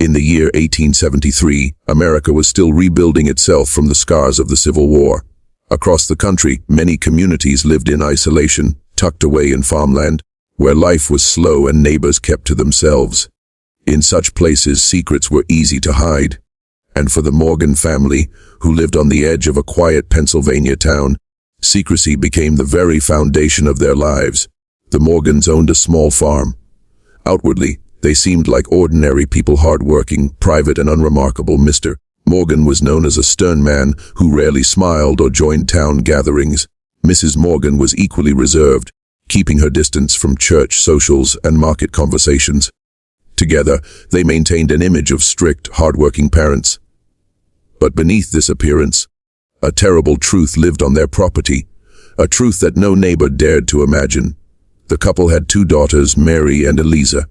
In the year 1873, America was still rebuilding itself from the scars of the Civil War. Across the country, many communities lived in isolation, tucked away in farmland, where life was slow and neighbors kept to themselves. In such places, secrets were easy to hide. And for the Morgan family, who lived on the edge of a quiet Pennsylvania town, secrecy became the very foundation of their lives. The Morgans owned a small farm. Outwardly, they seemed like ordinary people, hard-working, private and unremarkable. Mr. Morgan was known as a stern man who rarely smiled or joined town gatherings. Mrs. Morgan was equally reserved, keeping her distance from church socials and market conversations. Together, they maintained an image of strict, hard-working parents. But beneath this appearance, a terrible truth lived on their property, a truth that no neighbor dared to imagine. The couple had 2 daughters, Mary and Eliza.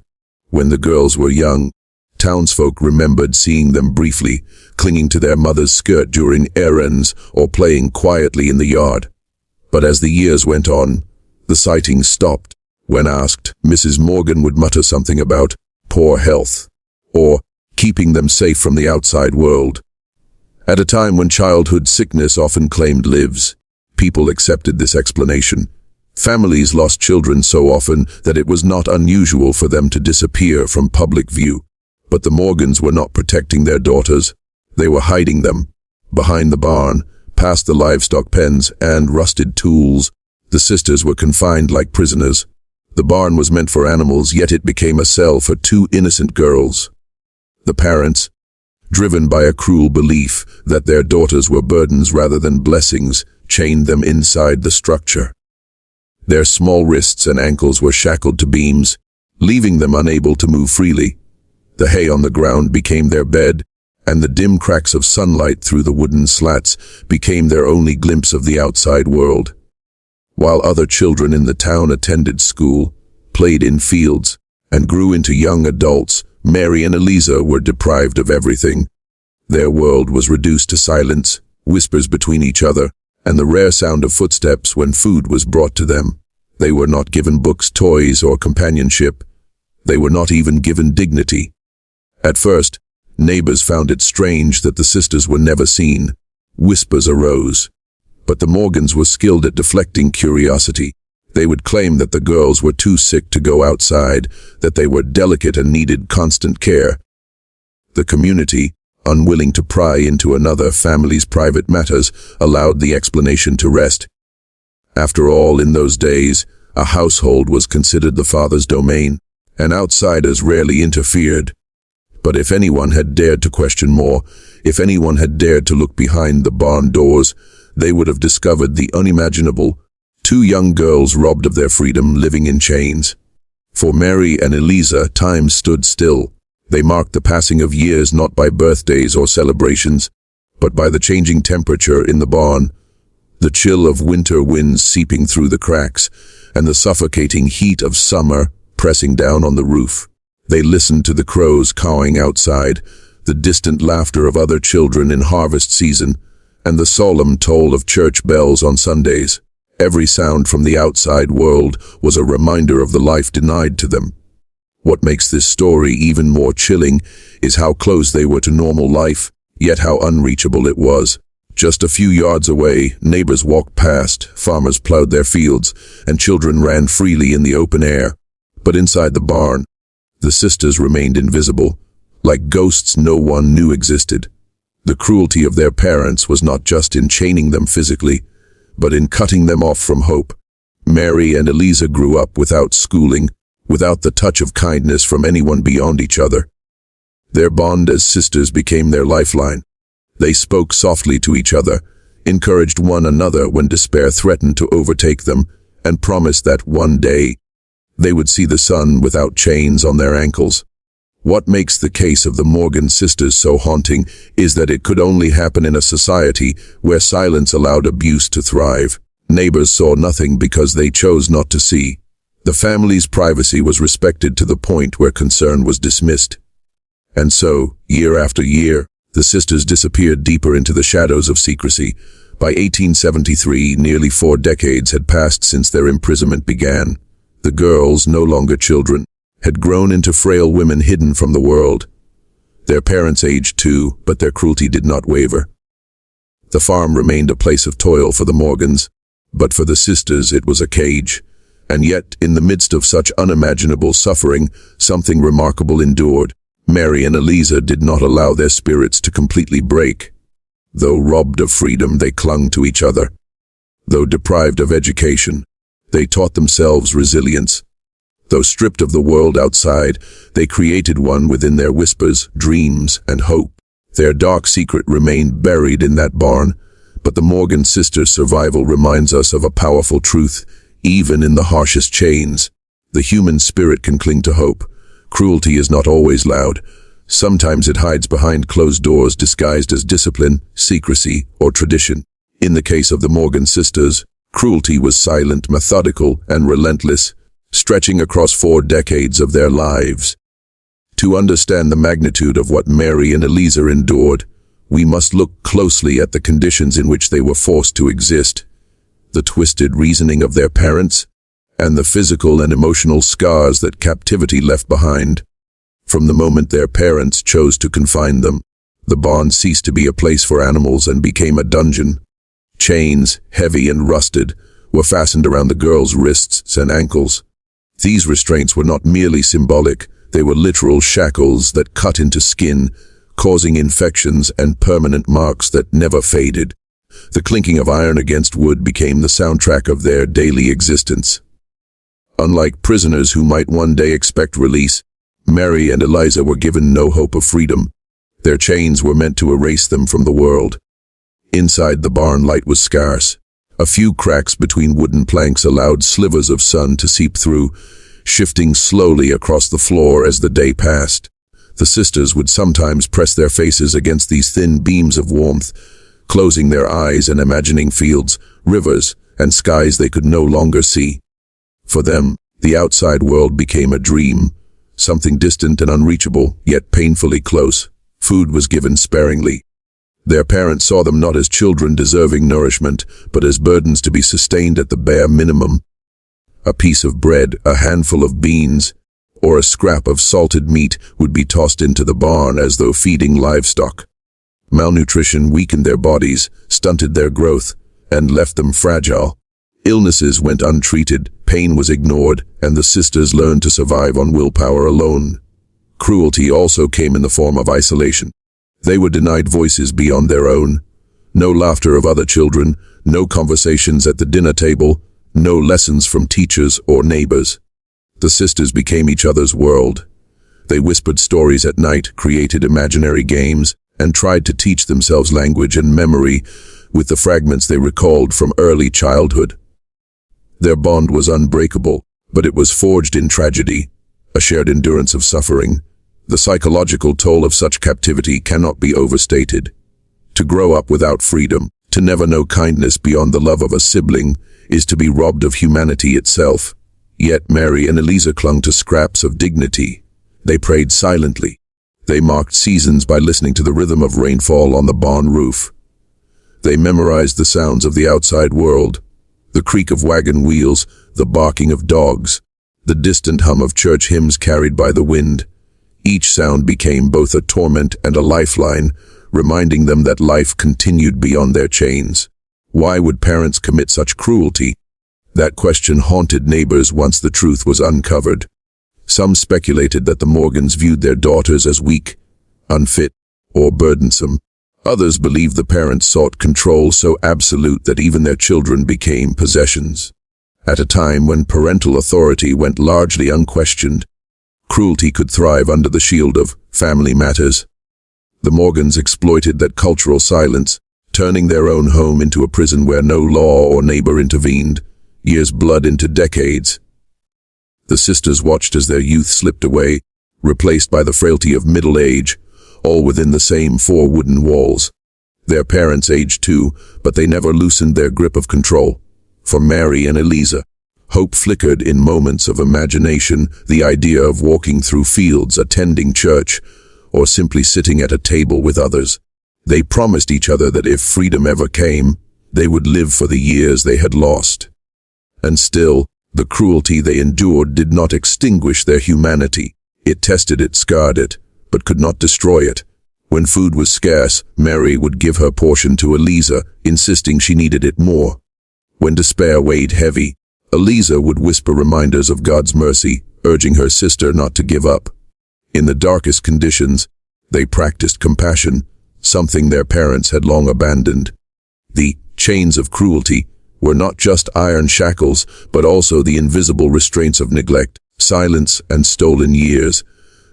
When the girls were young, townsfolk remembered seeing them briefly, clinging to their mother's skirt during errands or playing quietly in the yard. But as the years went on, the sightings stopped. When asked, Mrs. Morgan would mutter something about poor health, or keeping them safe from the outside world. At a time when childhood sickness often claimed lives, people accepted this explanation. Families lost children so often that it was not unusual for them to disappear from public view. But the Morgans were not protecting their daughters. They were hiding them. Behind the barn, past the livestock pens and rusted tools, the sisters were confined like prisoners. The barn was meant for animals, yet it became a cell for 2 innocent girls. The parents, driven by a cruel belief that their daughters were burdens rather than blessings, chained them inside the structure. Their small wrists and ankles were shackled to beams, leaving them unable to move freely. The hay on the ground became their bed, and the dim cracks of sunlight through the wooden slats became their only glimpse of the outside world. While other children in the town attended school, played in fields, and grew into young adults, Mary and Eliza were deprived of everything. Their world was reduced to silence, whispers between each other, and the rare sound of footsteps when food was brought to them. They were not given books, toys, or companionship. They were not even given dignity. At first, neighbors found it strange that the sisters were never seen. Whispers arose. But the Morgans were skilled at deflecting curiosity. They would claim that the girls were too sick to go outside, that they were delicate and needed constant care. The community, unwilling to pry into another family's private matters, allowed the explanation to rest. After all, in those days, a household was considered the father's domain, and outsiders rarely interfered. But if anyone had dared to question more, if anyone had dared to look behind the barn doors, they would have discovered the unimaginable. 2 young girls robbed of their freedom, living in chains. For Mary and Eliza, time stood still. They marked the passing of years not by birthdays or celebrations, but by the changing temperature in the barn, the chill of winter winds seeping through the cracks, and the suffocating heat of summer pressing down on the roof. They listened to the crows cawing outside, the distant laughter of other children in harvest season, and the solemn toll of church bells on Sundays. Every sound from the outside world was a reminder of the life denied to them. What makes this story even more chilling is how close they were to normal life, yet how unreachable it was. Just a few yards away, neighbors walked past, farmers plowed their fields, and children ran freely in the open air. But inside the barn, the sisters remained invisible, like ghosts no one knew existed. The cruelty of their parents was not just in chaining them physically, but in cutting them off from hope. Mary and Eliza grew up without schooling, without the touch of kindness from anyone beyond each other. Their bond as sisters became their lifeline. They spoke softly to each other, encouraged one another when despair threatened to overtake them, and promised that one day they would see the sun without chains on their ankles. What makes the case of the Morgan sisters so haunting is that it could only happen in a society where silence allowed abuse to thrive. Neighbors saw nothing because they chose not to see. The family's privacy was respected to the point where concern was dismissed. And so, year after year, the sisters disappeared deeper into the shadows of secrecy. By 1873, nearly 4 decades had passed since their imprisonment began. The girls, no longer children, had grown into frail women hidden from the world. Their parents aged too, but their cruelty did not waver. The farm remained a place of toil for the Morgans, but for the sisters it was a cage. And yet, in the midst of such unimaginable suffering, something remarkable endured. Mary and Eliza did not allow their spirits to completely break. Though robbed of freedom, they clung to each other. Though deprived of education, they taught themselves resilience. Though stripped of the world outside, they created one within their whispers, dreams, and hope. Their dark secret remained buried in that barn, but the Morgan sisters' survival reminds us of a powerful truth. Even in the harshest chains, the human spirit can cling to hope. Cruelty is not always loud. Sometimes it hides behind closed doors disguised as discipline, secrecy, or tradition. In the case of the Morgan sisters, cruelty was silent, methodical, and relentless, stretching across 4 decades of their lives. To understand the magnitude of what Mary and Eliza endured, we must look closely at the conditions in which they were forced to exist, the twisted reasoning of their parents, and the physical and emotional scars that captivity left behind. From the moment their parents chose to confine them, the barn ceased to be a place for animals and became a dungeon. Chains, heavy and rusted, were fastened around the girls' wrists and ankles. These restraints were not merely symbolic, they were literal shackles that cut into skin, causing infections and permanent marks that never faded. The clinking of iron against wood became the soundtrack of their daily existence. Unlike prisoners who might one day expect release, Mary and Eliza were given no hope of freedom. Their chains were meant to erase them from the world. Inside the barn, light was scarce. A few cracks between wooden planks allowed slivers of sun to seep through, shifting slowly across the floor as the day passed. The sisters would sometimes press their faces against these thin beams of warmth, closing their eyes and imagining fields, rivers, and skies they could no longer see. For them, the outside world became a dream, something distant and unreachable, yet painfully close. Food was given sparingly. Their parents saw them not as children deserving nourishment, but as burdens to be sustained at the bare minimum. A piece of bread, a handful of beans, or a scrap of salted meat would be tossed into the barn as though feeding livestock. Malnutrition weakened their bodies, stunted their growth, and left them fragile. Illnesses went untreated, pain was ignored, and the sisters learned to survive on willpower alone. Cruelty also came in the form of isolation. They were denied voices beyond their own. No laughter of other children, no conversations at the dinner table, no lessons from teachers or neighbors. The sisters became each other's world. They whispered stories at night, created imaginary games, and tried to teach themselves language and memory with the fragments they recalled from early childhood. Their bond was unbreakable, but it was forged in tragedy, a shared endurance of suffering. The psychological toll of such captivity cannot be overstated. To grow up without freedom, to never know kindness beyond the love of a sibling, is to be robbed of humanity itself. Yet Mary and Eliza clung to scraps of dignity. They prayed silently. They marked seasons by listening to the rhythm of rainfall on the barn roof. They memorized the sounds of the outside world, the creak of wagon wheels, the barking of dogs, the distant hum of church hymns carried by the wind. Each sound became both a torment and a lifeline, reminding them that life continued beyond their chains. Why would parents commit such cruelty? That question haunted neighbors once the truth was uncovered. Some speculated that the Morgans viewed their daughters as weak, unfit, or burdensome. Others believed the parents sought control so absolute that even their children became possessions. At a time when parental authority went largely unquestioned, cruelty could thrive under the shield of family matters. The Morgans exploited that cultural silence, turning their own home into a prison where no law or neighbor intervened, years bled into decades. The sisters watched as their youth slipped away, replaced by the frailty of middle age, all within the same 4 wooden walls. Their parents aged too, but they never loosened their grip of control. For Mary and Eliza, hope flickered in moments of imagination, the idea of walking through fields, attending church, or simply sitting at a table with others. They promised each other that if freedom ever came, they would live for the years they had lost. And still, the cruelty they endured did not extinguish their humanity. It tested it, scarred it, but could not destroy it. When food was scarce, Mary would give her portion to Eliza, insisting she needed it more. When despair weighed heavy, Eliza would whisper reminders of God's mercy, urging her sister not to give up. In the darkest conditions, they practiced compassion, something their parents had long abandoned. The chains of cruelty were not just iron shackles, but also the invisible restraints of neglect, silence, and stolen years.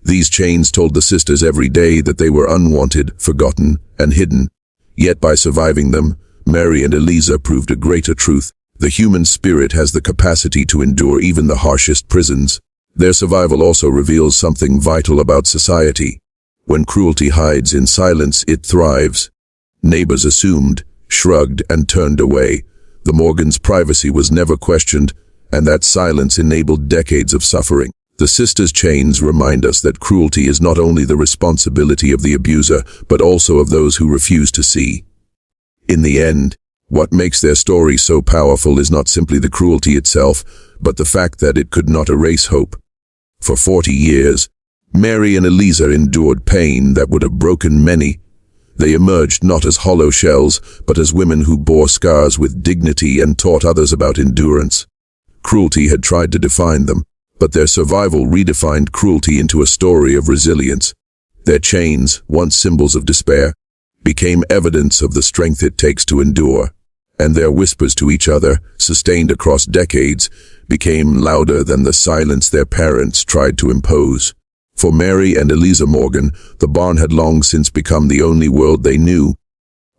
These chains told the sisters every day that they were unwanted, forgotten, and hidden. Yet by surviving them, Mary and Eliza proved a greater truth. The human spirit has the capacity to endure even the harshest prisons. Their survival also reveals something vital about society. When cruelty hides in silence, it thrives. Neighbors assumed, shrugged, and turned away. The Morgans' privacy was never questioned, and that silence enabled decades of suffering. The sisters' chains remind us that cruelty is not only the responsibility of the abuser, but also of those who refuse to see. In the end, what makes their story so powerful is not simply the cruelty itself, but the fact that it could not erase hope. For 40 years, Mary and Eliza endured pain that would have broken many. They emerged not as hollow shells, but as women who bore scars with dignity and taught others about endurance. Cruelty had tried to define them, but their survival redefined cruelty into a story of resilience. Their chains, once symbols of despair, became evidence of the strength it takes to endure, and their whispers to each other, sustained across decades, became louder than the silence their parents tried to impose. For Mary and Eliza Morgan, the barn had long since become the only world they knew.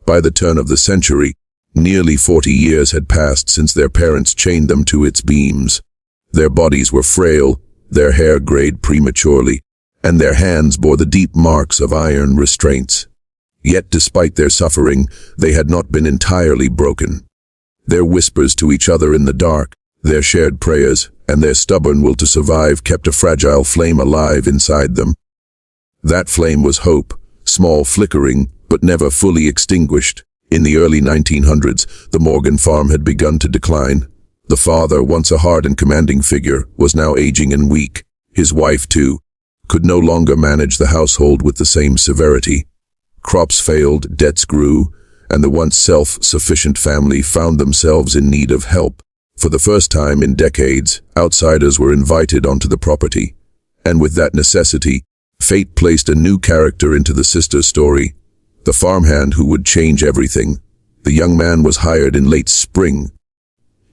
By the turn of the century, nearly 40 years had passed since their parents chained them to its beams. Their bodies were frail, their hair grayed prematurely, and their hands bore the deep marks of iron restraints. Yet despite their suffering, they had not been entirely broken. Their whispers to each other in the dark, their shared prayers, and their stubborn will to survive kept a fragile flame alive inside them. That flame was hope, small flickering, but never fully extinguished. In the early 1900s, the Morgan farm had begun to decline. The father, once a hard and commanding figure, was now aging and weak. His wife, too, could no longer manage the household with the same severity. Crops failed, debts grew, and the once self-sufficient family found themselves in need of help. For the first time in decades, outsiders were invited onto the property. And with that necessity, fate placed a new character into the sisters' story. The farmhand who would change everything. The young man was hired in late spring.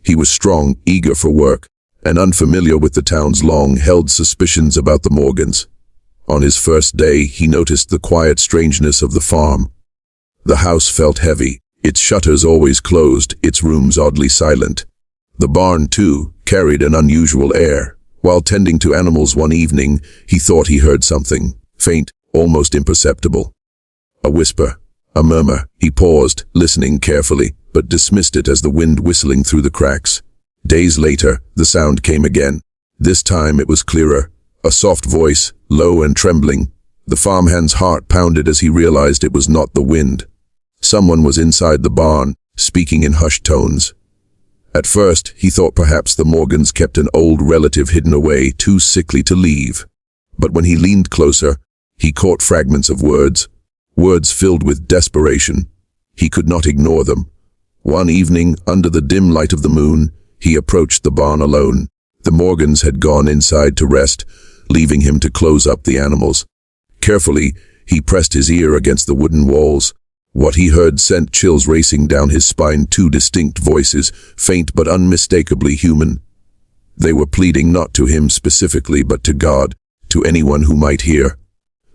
He was strong, eager for work, and unfamiliar with the town's long-held suspicions about the Morgans. On his first day, he noticed the quiet strangeness of the farm. The house felt heavy, its shutters always closed, its rooms oddly silent. The barn, too, carried an unusual air. While tending to animals one evening, he thought he heard something, faint, almost imperceptible. A whisper, a murmur. He paused, listening carefully, but dismissed it as the wind whistling through the cracks. Days later, the sound came again. This time it was clearer, a soft voice, low and trembling. The farmhand's heart pounded as he realized it was not the wind. Someone was inside the barn, speaking in hushed tones. At first, he thought perhaps the Morgans kept an old relative hidden away, too sickly to leave. But when he leaned closer, he caught fragments of words filled with desperation. He could not ignore them. One evening, under the dim light of the moon, he approached the barn alone. The Morgans had gone inside to rest, leaving him to close up the animals. Carefully, he pressed his ear against the wooden walls. What he heard sent chills racing down his spine. Two distinct voices, faint but unmistakably human. They were pleading not to him specifically, but to God, to anyone who might hear.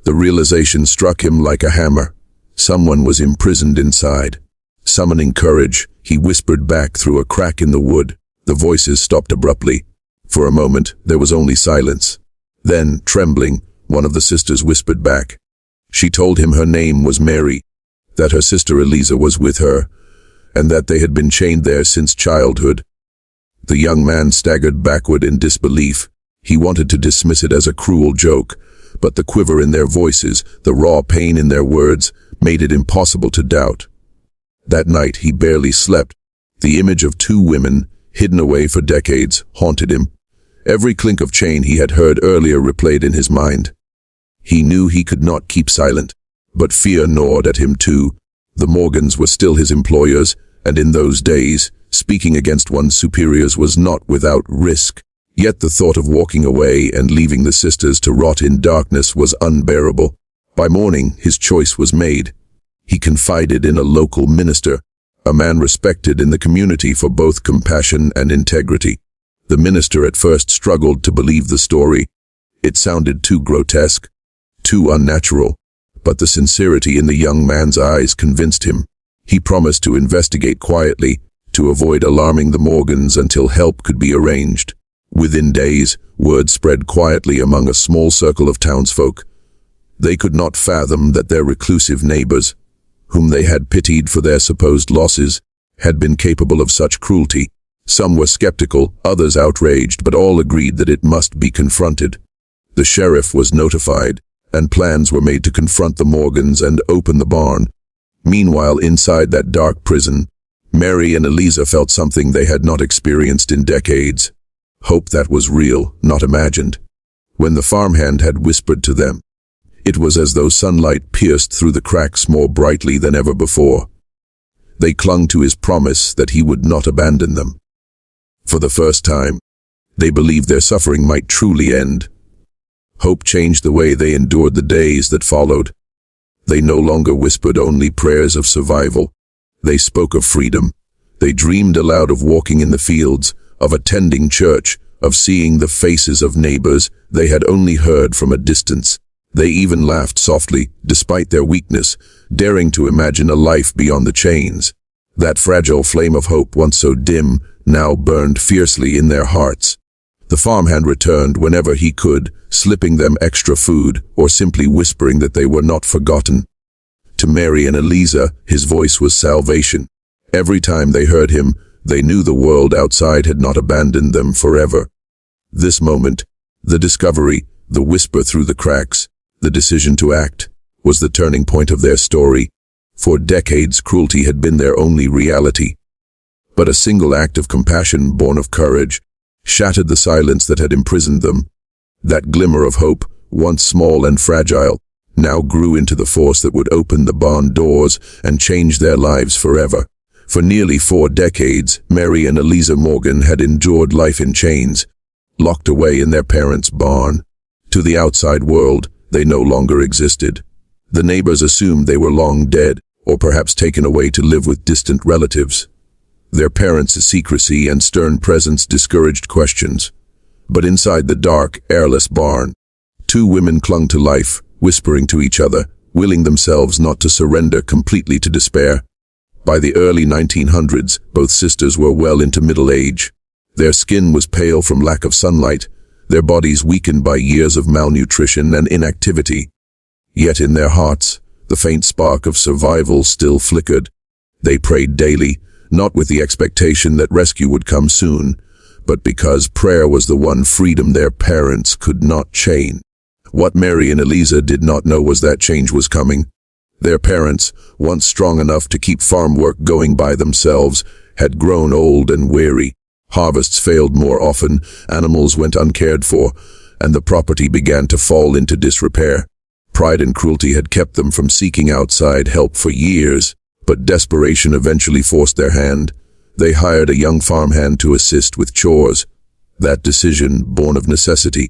The realization struck him like a hammer. Someone was imprisoned inside. Summoning courage, he whispered back through a crack in the wood. The voices stopped abruptly. For a moment, there was only silence. Then, trembling, one of the sisters whispered back. She told him her name was Mary, that her sister Eliza was with her, and that they had been chained there since childhood. The young man staggered backward in disbelief. He wanted to dismiss it as a cruel joke, but the quiver in their voices, the raw pain in their words, made it impossible to doubt. That night he barely slept. The image of two women, hidden away for decades, haunted him. Every clink of chain he had heard earlier replayed in his mind. He knew he could not keep silent, but fear gnawed at him too. The Morgans were still his employers, and in those days, speaking against one's superiors was not without risk. Yet the thought of walking away and leaving the sisters to rot in darkness was unbearable. By morning, his choice was made. He confided in a local minister, a man respected in the community for both compassion and integrity. The minister at first struggled to believe the story. It sounded too grotesque, too unnatural, but the sincerity in the young man's eyes convinced him. He promised to investigate quietly, to avoid alarming the Morgans until help could be arranged. Within days, word spread quietly among a small circle of townsfolk. They could not fathom that their reclusive neighbors, whom they had pitied for their supposed losses, had been capable of such cruelty. Some were skeptical, others outraged, but all agreed that it must be confronted. The sheriff was notified, and plans were made to confront the Morgans and open the barn. Meanwhile, inside that dark prison, Mary and Eliza felt something they had not experienced in decades. Hope that was real, not imagined. When the farmhand had whispered to them, it was as though sunlight pierced through the cracks more brightly than ever before. They clung to his promise that he would not abandon them. For the first time, they believed their suffering might truly end. Hope changed the way they endured the days that followed. They no longer whispered only prayers of survival. They spoke of freedom. They dreamed aloud of walking in the fields, of attending church, of seeing the faces of neighbors they had only heard from a distance. They even laughed softly, despite their weakness, daring to imagine a life beyond the chains. That fragile flame of hope, once so dim, now burned fiercely in their hearts. The farmhand returned whenever he could, slipping them extra food or simply whispering that they were not forgotten. To Mary and Eliza, his voice was salvation. Every time they heard him, they knew the world outside had not abandoned them forever. This moment, the discovery, the whisper through the cracks, the decision to act, was the turning point of their story. For decades, cruelty had been their only reality. But a single act of compassion, born of courage, shattered the silence that had imprisoned them. That glimmer of hope, once small and fragile, now grew into the force that would open the barn doors and change their lives forever. For nearly 4 decades, Mary and Eliza Morgan had endured life in chains, locked away in their parents' barn. To the outside world, they no longer existed. The neighbors assumed they were long dead, or perhaps taken away to live with distant relatives. Their parents' secrecy and stern presence discouraged questions. But inside the dark, airless barn, 2 women clung to life, whispering to each other, willing themselves not to surrender completely to despair. By the early 1900s, both sisters were well into middle age. Their skin was pale from lack of sunlight, their bodies weakened by years of malnutrition and inactivity. Yet in their hearts, the faint spark of survival still flickered. They prayed daily, not with the expectation that rescue would come soon, but because prayer was the one freedom their parents could not chain. What Mary and Eliza did not know was that change was coming. Their parents, once strong enough to keep farm work going by themselves, had grown old and weary. Harvests failed more often, animals went uncared for, and the property began to fall into disrepair. Pride and cruelty had kept them from seeking outside help for years, but desperation eventually forced their hand. They hired a young farmhand to assist with chores. That decision, born of necessity,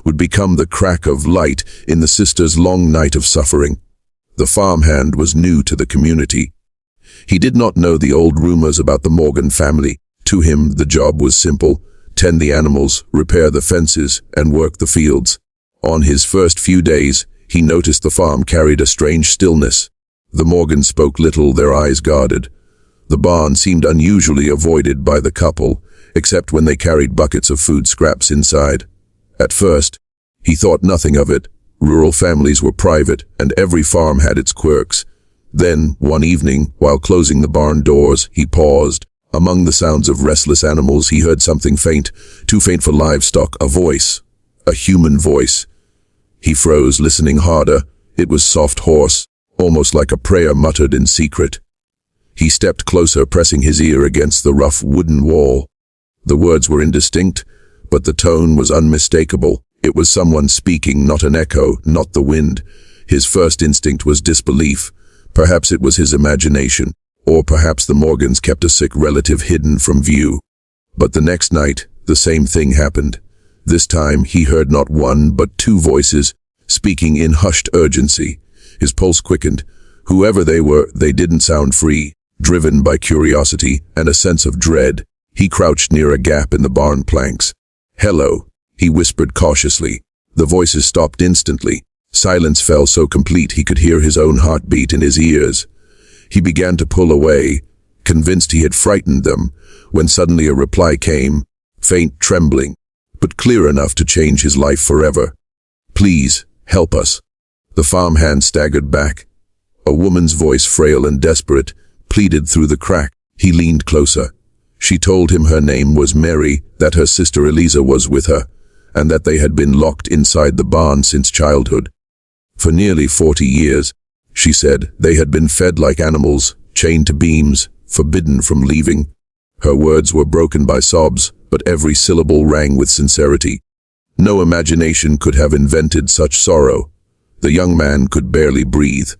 would become the crack of light in the sisters' long night of suffering. The farmhand was new to the community. He did not know the old rumors about the Morgan family. To him, the job was simple: tend the animals, repair the fences, and work the fields. On his first few days, he noticed the farm carried a strange stillness. The Morgans spoke little, their eyes guarded. The barn seemed unusually avoided by the couple, except when they carried buckets of food scraps inside. At first, he thought nothing of it. Rural families were private, and every farm had its quirks. Then, one evening, while closing the barn doors, he paused. Among the sounds of restless animals, he heard something faint, too faint for livestock, a voice, a human voice. He froze, listening harder. It was soft, hoarse, almost like a prayer muttered in secret. He stepped closer, pressing his ear against the rough wooden wall. The words were indistinct, but the tone was unmistakable. It was someone speaking, not an echo, not the wind. His first instinct was disbelief. Perhaps it was his imagination, or perhaps the Morgans kept a sick relative hidden from view. But the next night, the same thing happened. This time, he heard not one, but two voices, speaking in hushed urgency. His pulse quickened. Whoever they were, they didn't sound free. Driven by curiosity and a sense of dread, he crouched near a gap in the barn planks. "Hello," he whispered cautiously. The voices stopped instantly. Silence fell so complete he could hear his own heartbeat in his ears. He began to pull away, convinced he had frightened them, when suddenly a reply came, faint, trembling, but clear enough to change his life forever. "Please, help us." The farmhand staggered back. A woman's voice, frail and desperate, pleaded through the crack. He leaned closer. She told him her name was Mary, that her sister Eliza was with her, and that they had been locked inside the barn since childhood. For nearly 40 years, she said, they had been fed like animals, chained to beams, forbidden from leaving. Her words were broken by sobs, but every syllable rang with sincerity. No imagination could have invented such sorrow. The young man could barely breathe.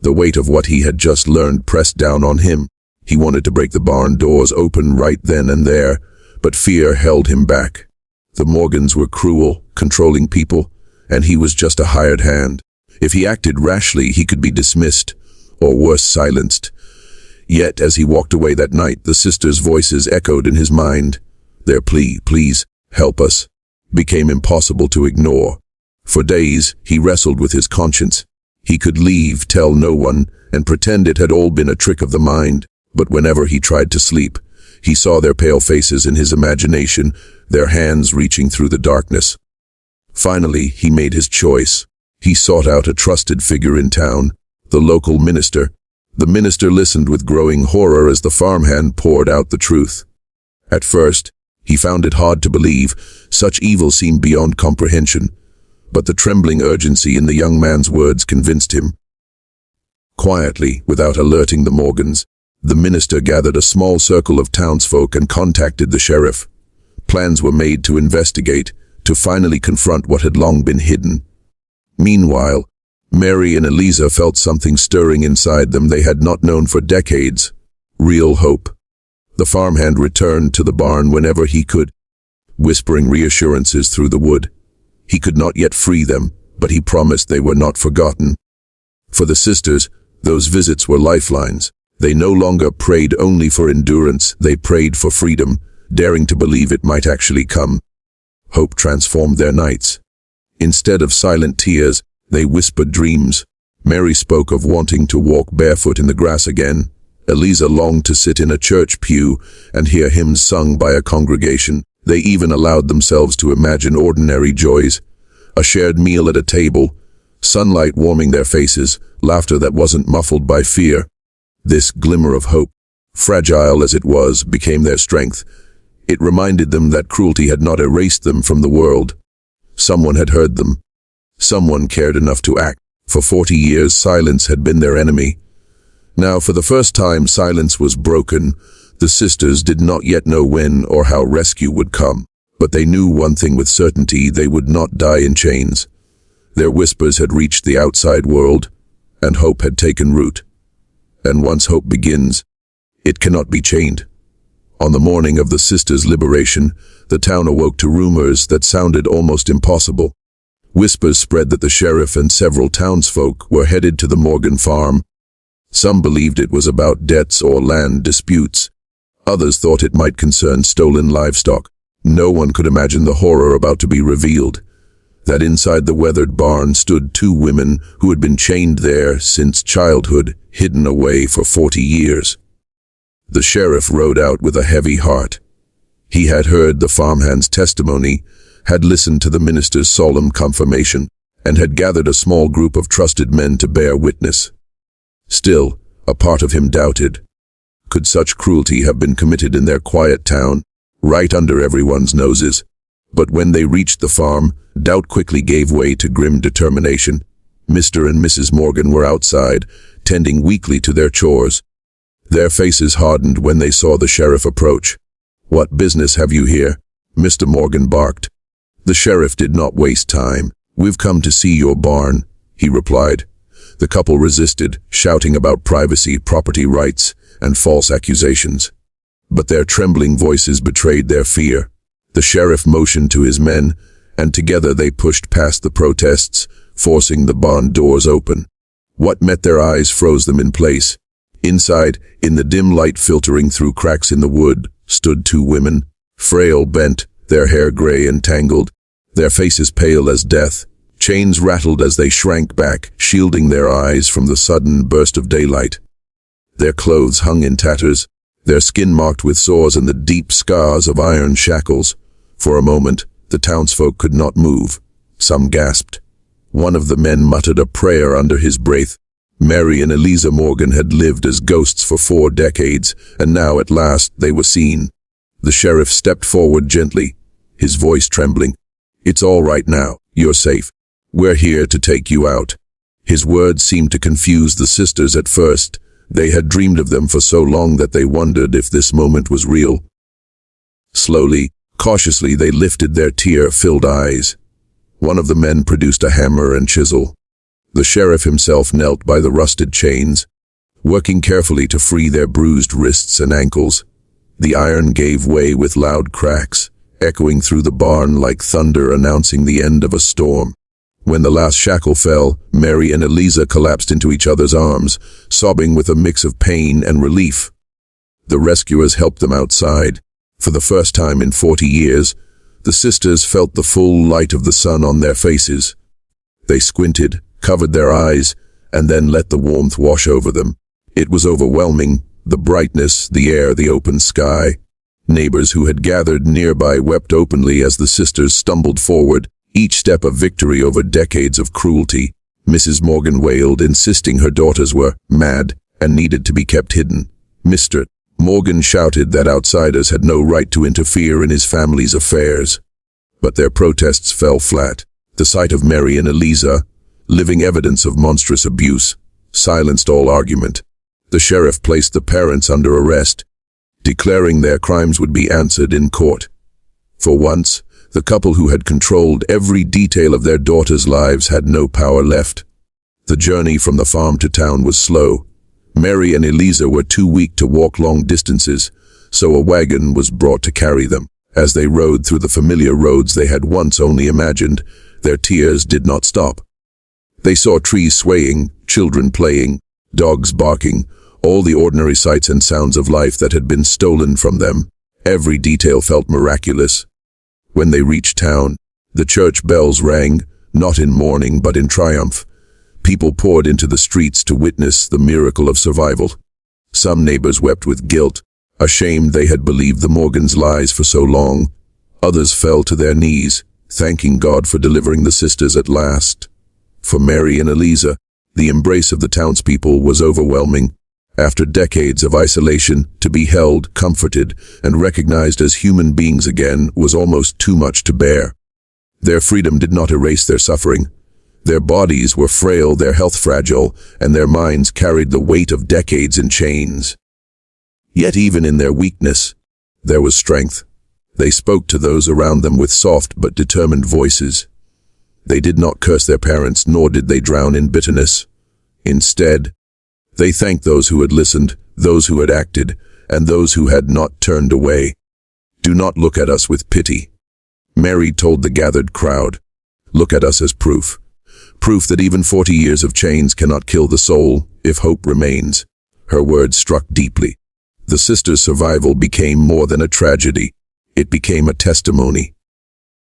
The weight of what he had just learned pressed down on him. He wanted to break the barn doors open right then and there, but fear held him back. The Morgans were cruel, controlling people, and he was just a hired hand. If he acted rashly, he could be dismissed, or worse, silenced. Yet, as he walked away that night, the sisters' voices echoed in his mind. Their plea, "Please, help us," became impossible to ignore. For days, he wrestled with his conscience. He could leave, tell no one, and pretend it had all been a trick of the mind. But whenever he tried to sleep, he saw their pale faces in his imagination, their hands reaching through the darkness. Finally, he made his choice. He sought out a trusted figure in town, the local minister. The minister listened with growing horror as the farmhand poured out the truth. At first, he found it hard to believe. Such evil seemed beyond comprehension. But the trembling urgency in the young man's words convinced him. Quietly, without alerting the Morgans, the minister gathered a small circle of townsfolk and contacted the sheriff. Plans were made to investigate, to finally confront what had long been hidden. Meanwhile, Mary and Eliza felt something stirring inside them they had not known for decades. Real hope. The farmhand returned to the barn whenever he could, whispering reassurances through the wood. He could not yet free them, but he promised they were not forgotten. For the sisters, those visits were lifelines. They no longer prayed only for endurance, they prayed for freedom, daring to believe it might actually come. Hope transformed their nights. Instead of silent tears, they whispered dreams. Mary spoke of wanting to walk barefoot in the grass again. Eliza longed to sit in a church pew and hear hymns sung by a congregation. They even allowed themselves to imagine ordinary joys. A shared meal at a table, sunlight warming their faces, laughter that wasn't muffled by fear. This glimmer of hope, fragile as it was, became their strength. It reminded them that cruelty had not erased them from the world. Someone had heard them. Someone cared enough to act. For 40 years, silence had been their enemy. Now, for the first time, silence was broken. The sisters did not yet know when or how rescue would come, but they knew one thing with certainty: they would not die in chains. Their whispers had reached the outside world, and hope had taken root. And once hope begins, it cannot be chained. On the morning of the sisters' liberation, the town awoke to rumors that sounded almost impossible. Whispers spread that the sheriff and several townsfolk were headed to the Morgan farm. Some believed it was about debts or land disputes. Others thought it might concern stolen livestock. No one could imagine the horror about to be revealed. That inside the weathered barn stood two women who had been chained there since childhood, hidden away for 40 years. The sheriff rode out with a heavy heart. He had heard the farmhand's testimony, had listened to the minister's solemn confirmation, and had gathered a small group of trusted men to bear witness. Still, a part of him doubted. Could such cruelty have been committed in their quiet town, right under everyone's noses? But when they reached the farm, doubt quickly gave way to grim determination. Mr. and Mrs. Morgan were outside, tending weakly to their chores. Their faces hardened when they saw the sheriff approach. "What business have you here?" Mr. Morgan barked. The sheriff did not waste time. "We've come to see your barn," he replied. The couple resisted, shouting about privacy, property rights, and false accusations. But their trembling voices betrayed their fear. The sheriff motioned to his men, and together they pushed past the protests, forcing the barn doors open. What met their eyes froze them in place. Inside, in the dim light filtering through cracks in the wood, stood two women, frail, bent, their hair gray and tangled, their faces pale as death. Chains rattled as they shrank back, shielding their eyes from the sudden burst of daylight. Their clothes hung in tatters, their skin marked with sores and the deep scars of iron shackles. For a moment, the townsfolk could not move. Some gasped. One of the men muttered a prayer under his breath. Mary and Eliza Morgan had lived as ghosts for 4 decades, and now at last they were seen. The sheriff stepped forward gently, his voice trembling. "It's all right now. You're safe. We're here to take you out." His words seemed to confuse the sisters at first. They had dreamed of them for so long that they wondered if this moment was real. Slowly, cautiously, they lifted their tear-filled eyes. One of the men produced a hammer and chisel. The sheriff himself knelt by the rusted chains, working carefully to free their bruised wrists and ankles. The iron gave way with loud cracks, echoing through the barn like thunder announcing the end of a storm. When the last shackle fell, Mary and Eliza collapsed into each other's arms, sobbing with a mix of pain and relief. The rescuers helped them outside. For the first time in 40 years, the sisters felt the full light of the sun on their faces. They squinted, covered their eyes, and then let the warmth wash over them. It was overwhelming, the brightness, the air, the open sky. Neighbors who had gathered nearby wept openly as the sisters stumbled forward, each step a victory over decades of cruelty. Mrs. Morgan wailed, insisting her daughters were mad and needed to be kept hidden. Mr. Morgan shouted that outsiders had no right to interfere in his family's affairs. But their protests fell flat. The sight of Mary and Eliza, living evidence of monstrous abuse, silenced all argument. The sheriff placed the parents under arrest, declaring their crimes would be answered in court. For once, the couple who had controlled every detail of their daughters' lives had no power left. The journey from the farm to town was slow. Mary and Eliza were too weak to walk long distances, so a wagon was brought to carry them. As they rode through the familiar roads they had once only imagined, their tears did not stop. They saw trees swaying, children playing, dogs barking, all the ordinary sights and sounds of life that had been stolen from them. Every detail felt miraculous. When they reached town, the church bells rang, not in mourning but in triumph. People poured into the streets to witness the miracle of survival. Some neighbors wept with guilt, ashamed they had believed the Morgans' lies for so long. Others fell to their knees, thanking God for delivering the sisters at last. For Mary and Eliza, the embrace of the townspeople was overwhelming. After decades of isolation, to be held, comforted, and recognized as human beings again was almost too much to bear. Their freedom did not erase their suffering. Their bodies were frail, their health fragile, and their minds carried the weight of decades in chains. Yet even in their weakness, there was strength. They spoke to those around them with soft but determined voices. They did not curse their parents, nor did they drown in bitterness. Instead, they thanked those who had listened, those who had acted, and those who had not turned away. "Do not look at us with pity," Mary told the gathered crowd. "Look at us as proof. Proof that even 40 years of chains cannot kill the soul, if hope remains." Her words struck deeply. The sisters' survival became more than a tragedy. It became a testimony.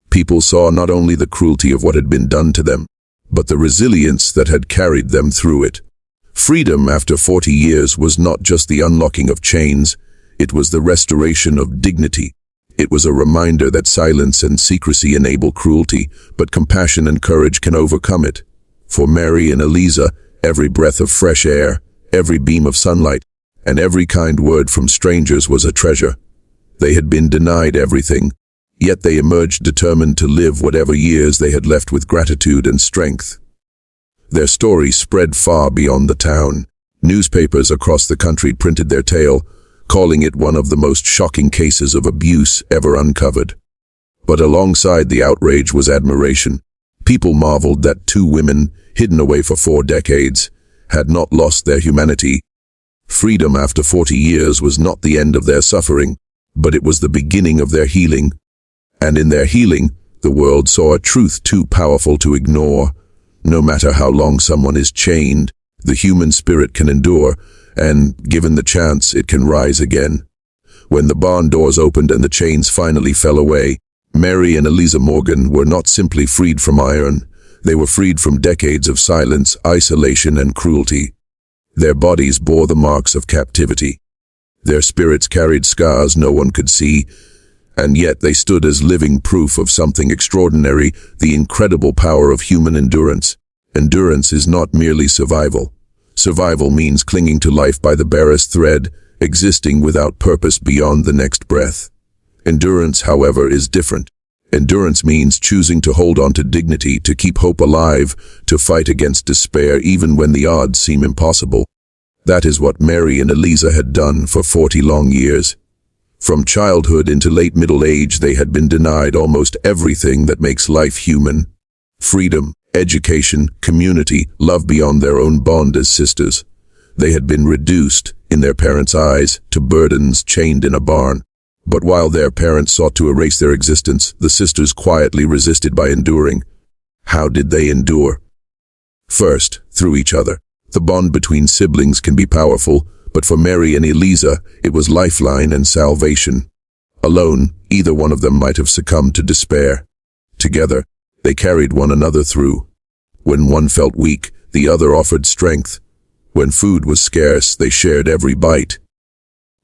People saw not only the cruelty of what had been done to them, but the resilience that had carried them through it. Freedom after 40 years was not just the unlocking of chains, it was the restoration of dignity. It was a reminder that silence and secrecy enable cruelty, but compassion and courage can overcome it. For Mary and Eliza, every breath of fresh air, every beam of sunlight, and every kind word from strangers was a treasure. They had been denied everything, yet they emerged determined to live whatever years they had left with gratitude and strength. Their story spread far beyond the town. Newspapers across the country printed their tale, calling it one of the most shocking cases of abuse ever uncovered. But alongside the outrage was admiration. People marveled that two women, hidden away for 4 decades, had not lost their humanity. Freedom after 40 years was not the end of their suffering, but it was the beginning of their healing. And in their healing, the world saw a truth too powerful to ignore. No matter how long someone is chained, the human spirit can endure, and, given the chance, it can rise again. When the barn doors opened and the chains finally fell away, Mary and Eliza Morgan were not simply freed from iron. They were freed from decades of silence, isolation, and cruelty. Their bodies bore the marks of captivity. Their spirits carried scars no one could see, and yet they stood as living proof of something extraordinary, the incredible power of human endurance. Endurance is not merely survival. Survival means clinging to life by the barest thread, existing without purpose beyond the next breath. Endurance, however, is different. Endurance means choosing to hold on to dignity, to keep hope alive, to fight against despair even when the odds seem impossible. That is what Mary and Eliza had done for 40 long years. From childhood into late middle age, they had been denied almost everything that makes life human. Freedom, education, community, love beyond their own bond as sisters. They had been reduced, in their parents' eyes, to burdens chained in a barn. But while their parents sought to erase their existence, the sisters quietly resisted by enduring. How did they endure? First, through each other. The bond between siblings can be powerful, but for Mary and Eliza, it was lifeline and salvation. Alone, either one of them might have succumbed to despair. Together, they carried one another through. When one felt weak, the other offered strength. When food was scarce, they shared every bite.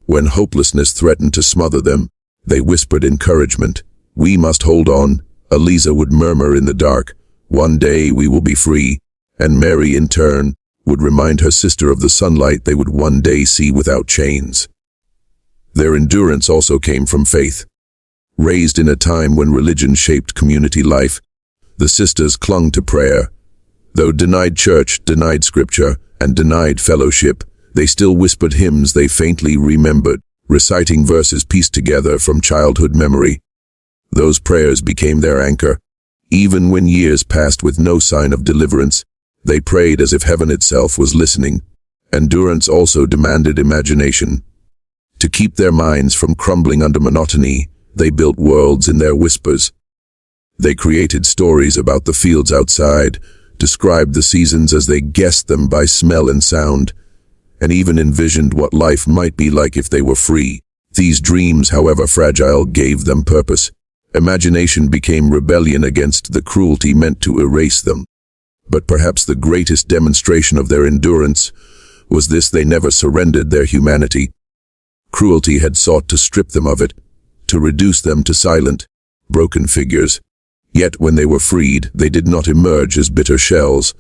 When hopelessness threatened to smother them, they whispered encouragement. "We must hold on," Eliza would murmur in the dark. "One day we will be free." And Mary, in turn, would remind her sister of the sunlight they would one day see without chains. Their endurance also came from faith. Raised in a time when religion shaped community life, the sisters clung to prayer. Though denied church, denied scripture, and denied fellowship, they still whispered hymns they faintly remembered, reciting verses pieced together from childhood memory. Those prayers became their anchor. Even when years passed with no sign of deliverance, they prayed as if heaven itself was listening. Endurance also demanded imagination. To keep their minds from crumbling under monotony, they built worlds in their whispers. They created stories about the fields outside, described the seasons as they guessed them by smell and sound, and even envisioned what life might be like if they were free. These dreams, however fragile, gave them purpose. Imagination became rebellion against the cruelty meant to erase them. But perhaps the greatest demonstration of their endurance was this: they never surrendered their humanity. Cruelty had sought to strip them of it, to reduce them to silent, broken figures. Yet when they were freed, they did not emerge as bitter shells.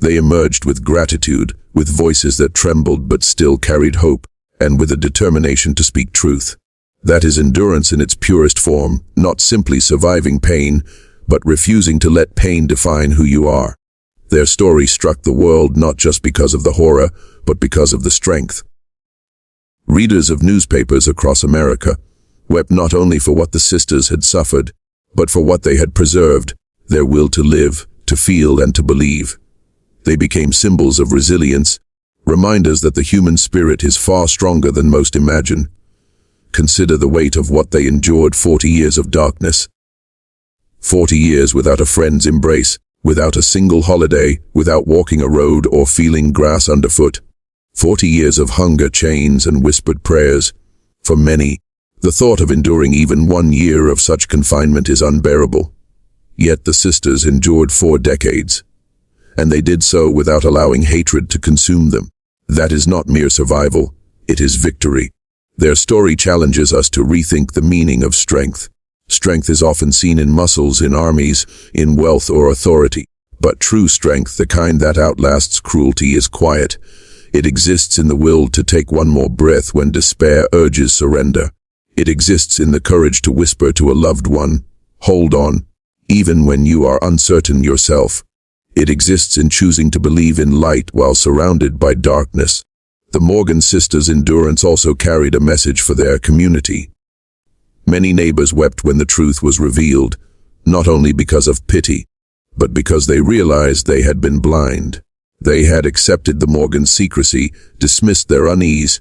They emerged with gratitude, with voices that trembled but still carried hope, and with a determination to speak truth. That is endurance in its purest form, not simply surviving pain, but refusing to let pain define who you are. Their story struck the world not just because of the horror, but because of the strength. Readers of newspapers across America wept not only for what the sisters had suffered, but for what they had preserved, their will to live, to feel, and to believe. They became symbols of resilience, reminders that the human spirit is far stronger than most imagine. Consider the weight of what they endured: 40 years of darkness. 40 years without a friend's embrace, without a single holiday, without walking a road or feeling grass underfoot. 40 years of hunger, chains, and whispered prayers. For many, the thought of enduring even 1 year of such confinement is unbearable. Yet the sisters endured 4 decades, and they did so without allowing hatred to consume them. That is not mere survival, it is victory. Their story challenges us to rethink the meaning of strength. Strength is often seen in muscles, in armies, in wealth or authority. But true strength, the kind that outlasts cruelty, is quiet. It exists in the will to take one more breath when despair urges surrender. It exists in the courage to whisper to a loved one, "Hold on," even when you are uncertain yourself. It exists in choosing to believe in light while surrounded by darkness. The Morgan sisters' endurance also carried a message for their community. Many neighbors wept when the truth was revealed, not only because of pity, but because they realized they had been blind. They had accepted the Morgan's secrecy, dismissed their unease,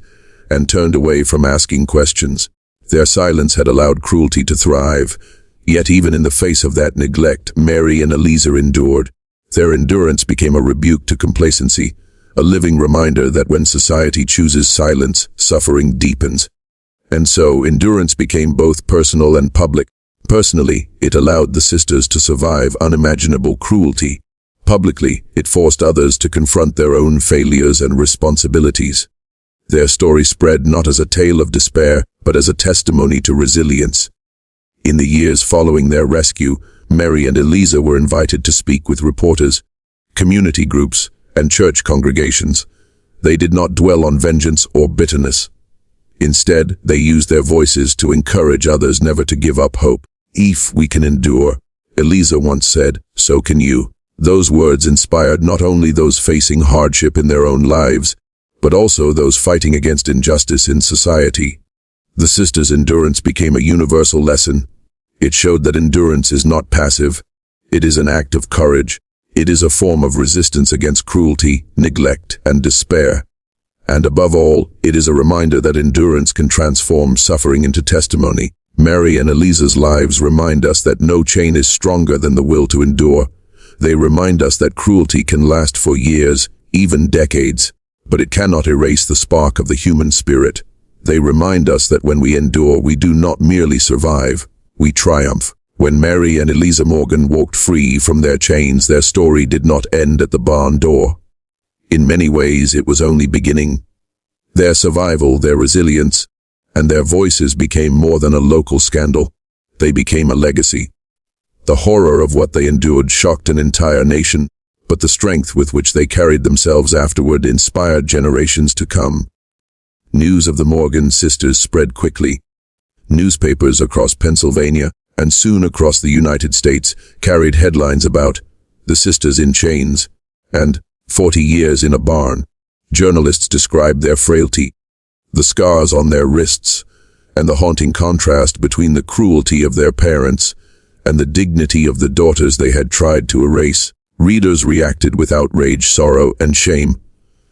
and turned away from asking questions. Their silence had allowed cruelty to thrive, yet even in the face of that neglect, Mary and Eliza endured. Their endurance became a rebuke to complacency, a living reminder that when society chooses silence, suffering deepens. And so, endurance became both personal and public. Personally, it allowed the sisters to survive unimaginable cruelty. Publicly, it forced others to confront their own failures and responsibilities. Their story spread not as a tale of despair, but as a testimony to resilience. In the years following their rescue, Mary and Eliza were invited to speak with reporters, community groups, and church congregations. They did not dwell on vengeance or bitterness. Instead, they used their voices to encourage others never to give up hope. "If we can endure," Eliza once said, "so can you." Those words inspired not only those facing hardship in their own lives, but also those fighting against injustice in society. The sisters' endurance became a universal lesson. It showed that endurance is not passive. It is an act of courage. It is a form of resistance against cruelty, neglect, and despair. And above all, it is a reminder that endurance can transform suffering into testimony. Mary and Eliza's lives remind us that no chain is stronger than the will to endure. They remind us that cruelty can last for years, even decades, but it cannot erase the spark of the human spirit. They remind us that when we endure, we do not merely survive, we triumph. When Mary and Eliza Morgan walked free from their chains, their story did not end at the barn door. In many ways, it was only beginning. Their survival, their resilience, and their voices became more than a local scandal. They became a legacy. The horror of what they endured shocked an entire nation, but the strength with which they carried themselves afterward inspired generations to come. News of the Morgan sisters spread quickly. Newspapers across Pennsylvania, and soon across the United States, carried headlines about "the sisters in chains" and 40 years in a barn. Journalists described their frailty, the scars on their wrists, and the haunting contrast between the cruelty of their parents and the dignity of the daughters they had tried to erase. Readers reacted with outrage, sorrow, and shame.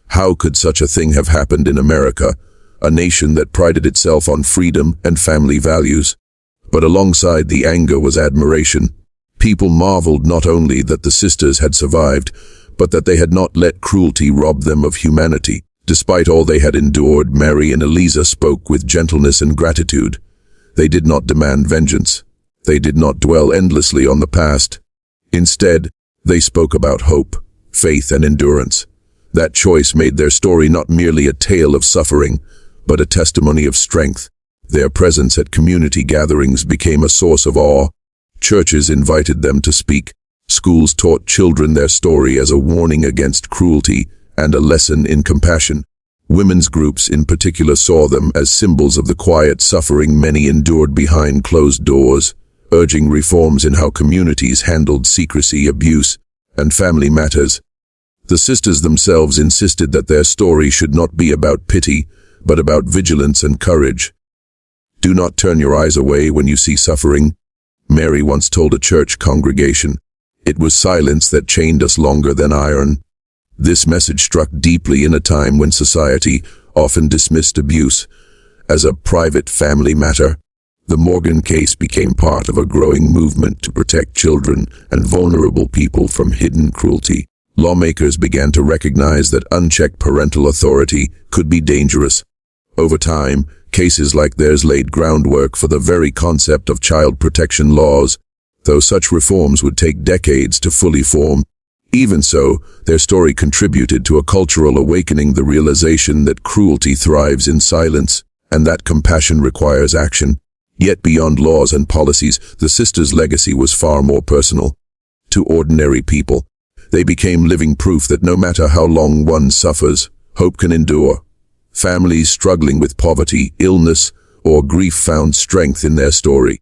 How could such a thing have happened in America, a nation that prided itself on freedom and family values? But alongside the anger was admiration. People marveled not only that the sisters had survived, but that they had not let cruelty rob them of humanity. Despite all they had endured, Mary and Eliza spoke with gentleness and gratitude. They did not demand vengeance. They did not dwell endlessly on the past. Instead, they spoke about hope, faith, and endurance. That choice made their story not merely a tale of suffering, but a testimony of strength. Their presence at community gatherings became a source of awe. Churches invited them to speak. Schools taught children their story as a warning against cruelty and a lesson in compassion. Women's groups in particular saw them as symbols of the quiet suffering many endured behind closed doors, urging reforms in how communities handled secrecy, abuse, and family matters. The sisters themselves insisted that their story should not be about pity, but about vigilance and courage. "Do not turn your eyes away when you see suffering," Mary once told a church congregation. "It was silence that chained us longer than iron." This message struck deeply in a time when society often dismissed abuse as a private family matter. The Morgan case became part of a growing movement to protect children and vulnerable people from hidden cruelty. Lawmakers began to recognize that unchecked parental authority could be dangerous. Over time, cases like theirs laid groundwork for the very concept of child protection laws, though such reforms would take decades to fully form. Even so, their story contributed to a cultural awakening, the realization that cruelty thrives in silence, and that compassion requires action. Yet beyond laws and policies, the sisters' legacy was far more personal. To ordinary people, they became living proof that no matter how long one suffers, hope can endure. Families struggling with poverty, illness, or grief found strength in their story.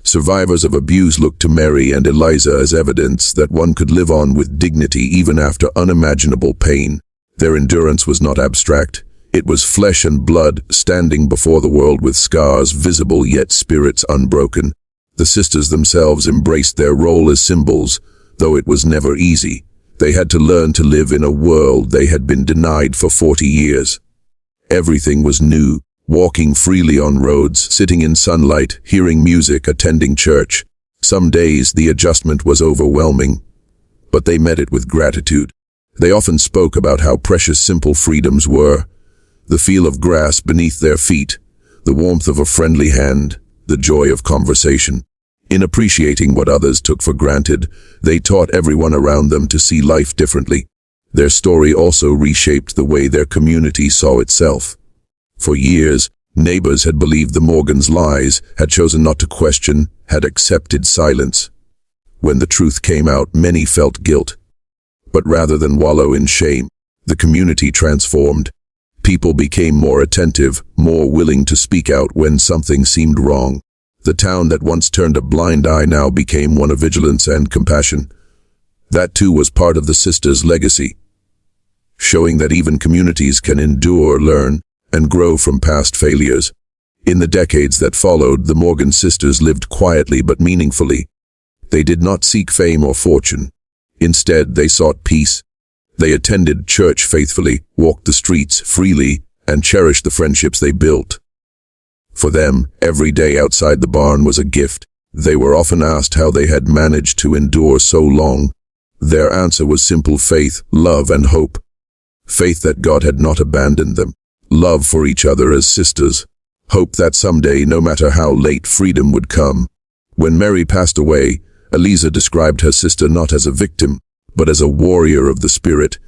Survivors of abuse looked to Mary and Eliza as evidence that one could live on with dignity even after unimaginable pain. Their endurance was not abstract. It was flesh and blood, standing before the world with scars visible yet spirits unbroken. The sisters themselves embraced their role as symbols, though it was never easy. They had to learn to live in a world they had been denied for 40 years. Everything was new, walking freely on roads, sitting in sunlight, hearing music, attending church. Some days the adjustment was overwhelming, but they met it with gratitude. They often spoke about how precious simple freedoms were: the feel of grass beneath their feet, the warmth of a friendly hand, the joy of conversation. In appreciating what others took for granted, they taught everyone around them to see life differently. Their story also reshaped the way their community saw itself. For years, neighbors had believed the Morgans' lies, had chosen not to question, had accepted silence. When the truth came out, many felt guilt. But rather than wallow in shame, the community transformed. People became more attentive, more willing to speak out when something seemed wrong. The town that once turned a blind eye now became one of vigilance and compassion. That too was part of the sisters' legacy, showing that even communities can endure, learn, and grow from past failures. In the decades that followed, the Morgan sisters lived quietly but meaningfully. They did not seek fame or fortune. Instead, they sought peace. They attended church faithfully, walked the streets freely, and cherished the friendships they built. For them, every day outside the barn was a gift. They were often asked how they had managed to endure so long. Their answer was simple: faith, love, and hope. Faith that God had not abandoned them. Love for each other as sisters. Hope that someday, no matter how late, freedom would come. When Mary passed away, Eliza described her sister not as a victim, but as a warrior of the spirit.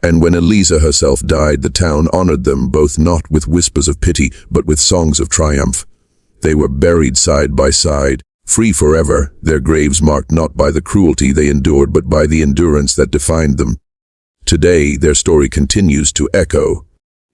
And when Eliza herself died, the town honored them both, not with whispers of pity, but with songs of triumph. They were buried side by side, free forever, their graves marked not by the cruelty they endured, but by the endurance that defined them. Today, their story continues to echo.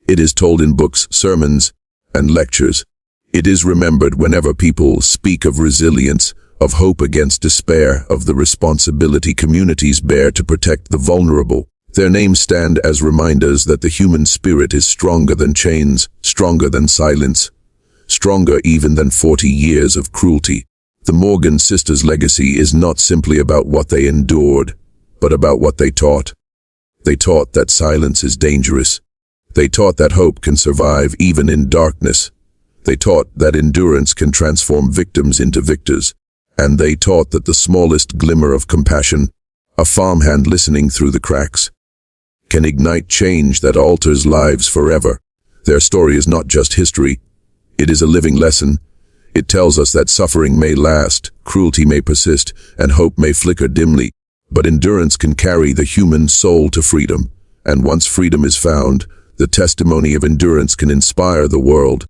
It is told in books, sermons, and lectures. It is remembered whenever people speak of resilience, of hope against despair, of the responsibility communities bear to protect the vulnerable. Their names stand as reminders that the human spirit is stronger than chains, stronger than silence, stronger even than 40 years of cruelty. The Morgan sisters' legacy is not simply about what they endured, but about what they taught. They taught that silence is dangerous. They taught that hope can survive even in darkness. They taught that endurance can transform victims into victors. And they taught that the smallest glimmer of compassion, a farmhand listening through the cracks, can ignite change that alters lives forever. Their story is not just history. It is a living lesson. It tells us that suffering may last, cruelty may persist, and hope may flicker dimly, but endurance can carry the human soul to freedom. And once freedom is found, the testimony of endurance can inspire the world.